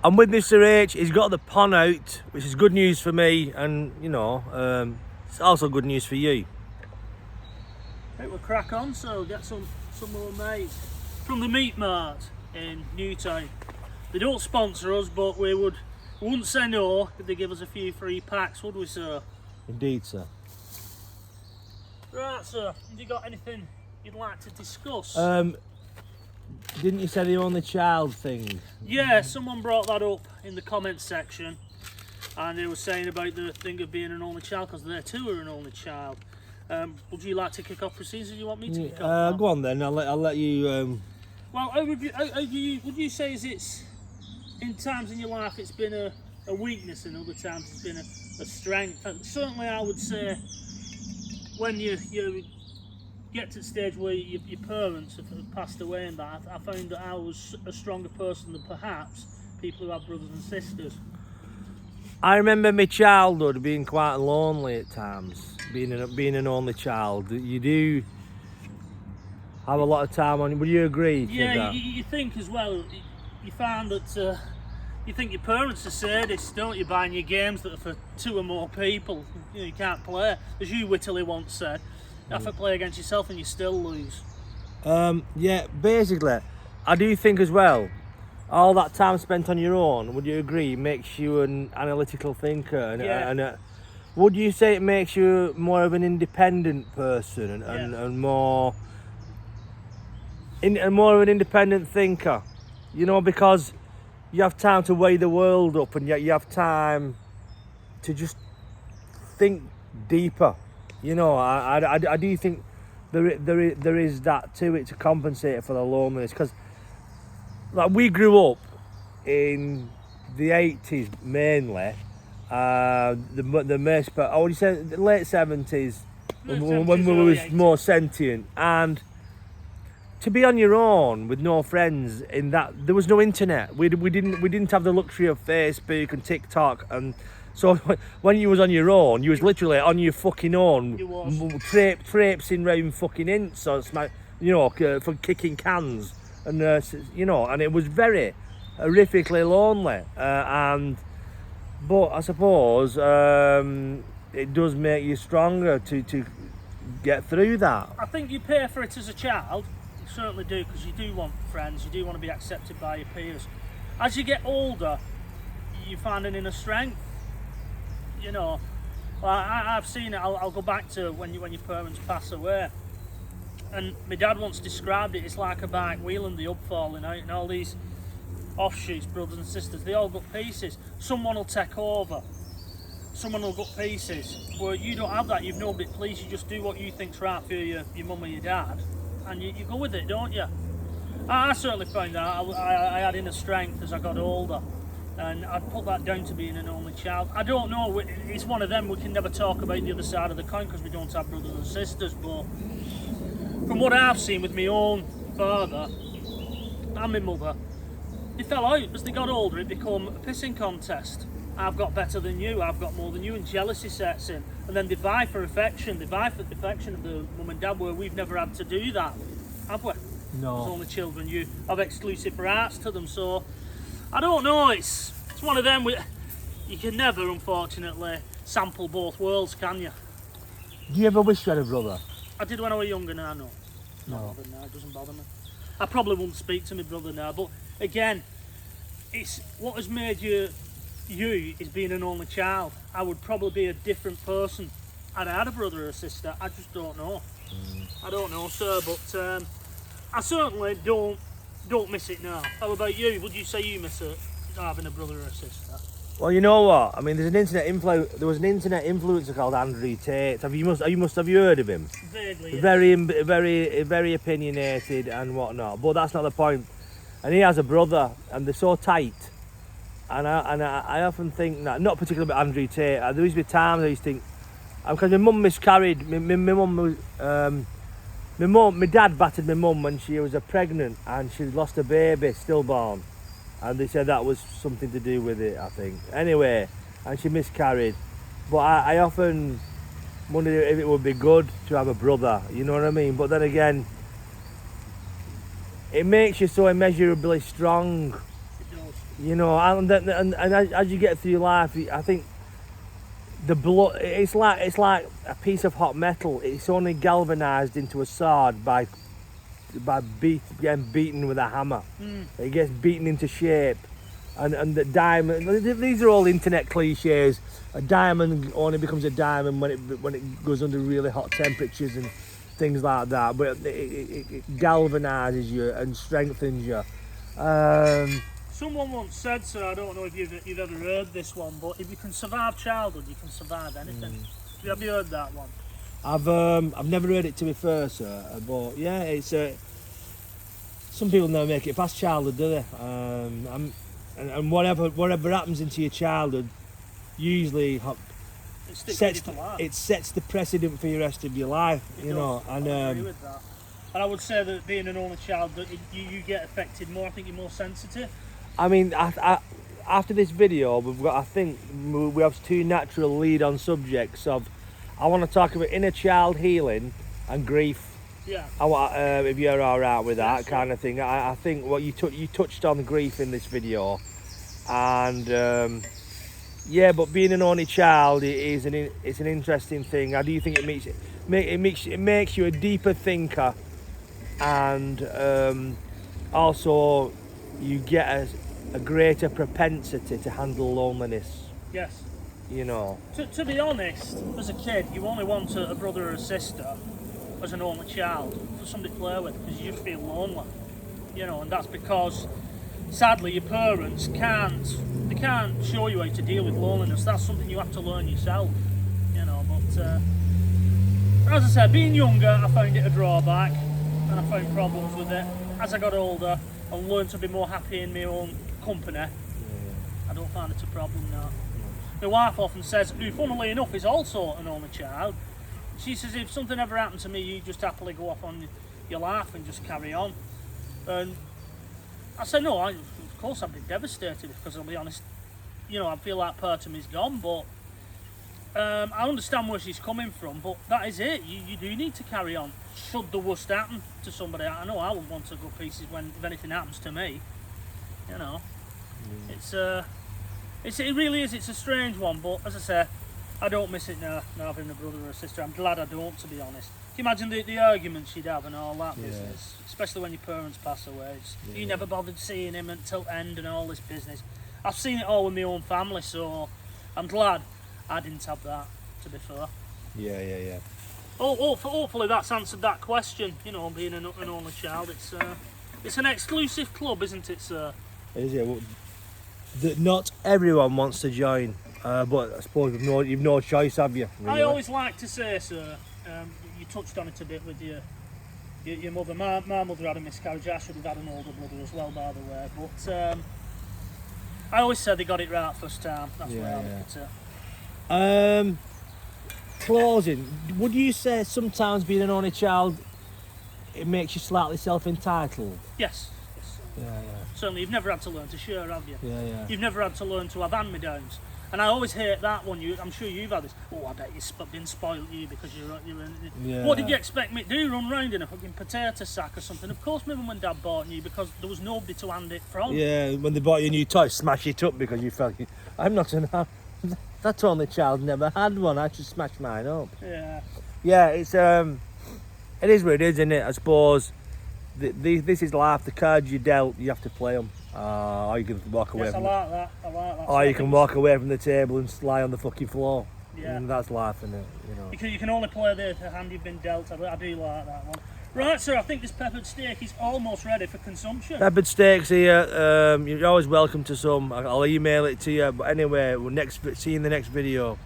I'm with Mr. H. He's got the pon out, which is good news for me, and you know, it's also good news for you. Right, we'll crack on. So get some more mates from the Meat Mart in Newtown. They don't sponsor us, but we wouldn't say no if they give us a few free packs, would we, sir? Indeed, sir. Right, sir. Have you got anything you'd like to discuss? Didn't you say the only child thing? Yeah, someone brought that up in the comments section, and they were saying about the thing of being an only child, because they too are an only child. Would you like to kick off proceedings, or do you want me to kick off? Go on then. I'll let you. Well, would you say it's in times in your life it's been a weakness, and other times it's been a strength? And certainly, I would say when you get to the stage where your parents have passed away and that, I found that I was a stronger person than perhaps people who have brothers and sisters. I remember my childhood being quite lonely at times, being an only child. You do have a lot of time on. Would you agree? Yeah, you think as well. You find that you think your parents are sadists, don't you? Buying your games that are for 2 or more people. You can't play, as you wittily once said. You have to play against yourself and you still lose. Yeah, basically, I do think as well, all that time spent on your own, would you agree, makes you an analytical thinker? And would you say it makes you more of an independent person and more of an independent thinker? You know, because you have time to weigh the world up, and yet you have time to just think deeper. You know, I do think there is that to it to compensate for the loneliness, because like we grew up in the 80s mainly, the most, but I would say the late 70s when we was more sentient, and to be on your own with no friends in that, there was no internet. We didn't have the luxury of Facebook and TikTok, and so when you was on your own, you was literally on your fucking own, traipsing round fucking ints, or for kicking cans, and and it was very horrifically lonely. But I suppose it does make you stronger to get through that. I think you pay for it as a child. You certainly do, because you do want friends. You do want to be accepted by your peers. As you get older, you find an inner strength. You know, well, I've seen it. I'll go back to when your parents pass away, and my dad once described it. It's like a bike wheel and the up falling out, and all these offshoots, brothers and sisters, they all got pieces. Someone will take over. Someone will got pieces. Well, you don't have that. You've nobody to please. You just do what you think's right for your mum or your dad, and you go with it, don't you? I certainly found that I had inner strength as I got older. And I'd put that down to being an only child. I don't know, it's one of them, we can never talk about the other side of the coin because we don't have brothers and sisters, but from what I've seen with my own father and my mother, they fell out. As they got older, it became a pissing contest. I've got better than you, I've got more than you, and jealousy sets in. And then they vie for affection, they vie for the affection of the mum and dad, where we've never had to do that, have we? No. As only children, you have exclusive rights to them, so I don't know, it's one of them, you can never, unfortunately, sample both worlds, can you? Do you ever wish you had a brother? I did when I was younger, now, no. No. Not bothered now, it doesn't bother me. I probably wouldn't speak to my brother now, but again, it's what has made you is being an only child. I would probably be a different person had I had a brother or a sister. I just don't know. I don't know, sir, but I certainly don't miss it now. How about you? Would you say you miss it, having a brother or a sister? Well, you know what? I mean, there was an internet influencer called Andrew Tate. Have you heard of him? Vaguely. Very, very, very opinionated and whatnot. But that's not the point. And he has a brother, and they're so tight. And I often think that, not particularly about Andrew Tate. There used to be times I used to think, because my mum miscarried. My mum was. My dad battered my mum when she was pregnant, and she lost a baby, stillborn, and they said that was something to do with it, I think. Anyway, and she miscarried. But I often wondered if it would be good to have a brother, you know what I mean? But then again, it makes you so immeasurably strong. It does. You know, and as you get through life, I think the blood, it's like a piece of hot metal. It's only galvanized into a sword by getting beaten with a hammer. It gets beaten into shape, and the diamond. These are all internet cliches. A diamond only becomes a diamond when it goes under really hot temperatures and things like that. But it galvanizes you and strengthens you. Someone once said, sir, I don't know if you've ever heard this one, but if you can survive childhood, you can survive anything. Have you heard that one? I've never heard it, to be fair, sir, but yeah, it's some people never make it past childhood, do they? And whatever happens into your childhood, usually it sets the precedent for the rest of your life. You know, and I agree with that. And I would say that being an only child, that you get affected more. I think you're more sensitive. I mean, after this video, I think we have two natural lead-on subjects of. I want to talk about inner child healing and grief. Yeah. If you're all right with that, yes, kind of thing. I think what you touched on grief in this video, and yeah, but being an only child it's an interesting thing. I do think it makes you a deeper thinker, and also you get a greater propensity to handle loneliness. Yes. You know. To be honest, as a kid, you only want a brother or a sister as an only child for somebody to play with, because you just feel lonely. You know, and that's because sadly your parents can't show you how to deal with loneliness. That's something you have to learn yourself. You know, but as I said, being younger, I found it a drawback, and I found problems with it. As I got older, I learned to be more happy in my own company. I don't find it a problem now. My wife often says, who funnily enough is also an only child, she says if something ever happened to me, you just happily go off on your life and just carry on. And I said, no, of course I'd be devastated, because I'll be honest, you know, I feel like part of me's gone, but I understand where she's coming from, but that is it. You do need to carry on. Should the worst happen to somebody, I know I would want to go pieces if anything happens to me. You know, it really is. It's a strange one, but as I say, I don't miss it now having a brother or a sister. I'm glad I don't, to be honest. Can you imagine the arguments you'd have and all that business, especially when your parents pass away? You never bothered seeing him until end and all this business. I've seen it all with my own family, so I'm glad I didn't have that, to be fair. Yeah. Hopefully that's answered that question. You know, being an only child, it's an exclusive club, isn't it, sir? Is it? Well, not everyone wants to join, but I suppose you've no choice, have you? Really? I always like to say, sir, you touched on it a bit with your mother. My mother had a miscarriage. I should have had an older brother as well, by the way. But I always said they got it right first time. That's where I look at it. Closing, would you say sometimes being an only child, it makes you slightly self-entitled? Yes. Yeah. Certainly, you've never had to learn to share, have you? Yeah. You've never had to learn to have hand-me-downs. And I always hate that one. I'm sure you've had this. Oh, I bet you've been spoiled, because you're Yeah. What did you expect me to do? Run round in a fucking potato sack or something? Of course my mum and dad bought you, because there was nobody to hand it from. Yeah, when they bought you a new toy, smash it up because you felt, I'm not that only child never had one, I should smash mine up. Yeah, it's it is what it is, isn't it? I suppose this is life. The cards you dealt, you have to play them, or you can walk away. Yes, I like that. Or you can walk away from the table and lie on the fucking floor. Yeah, and that's life, isn't it? You know. You can only play the hand you've been dealt. I do like that one. Right, sir, I think this peppered steak is almost ready for consumption. Peppered steaks here. You're always welcome to some. I'll email it to you. But anyway, see you in the next video.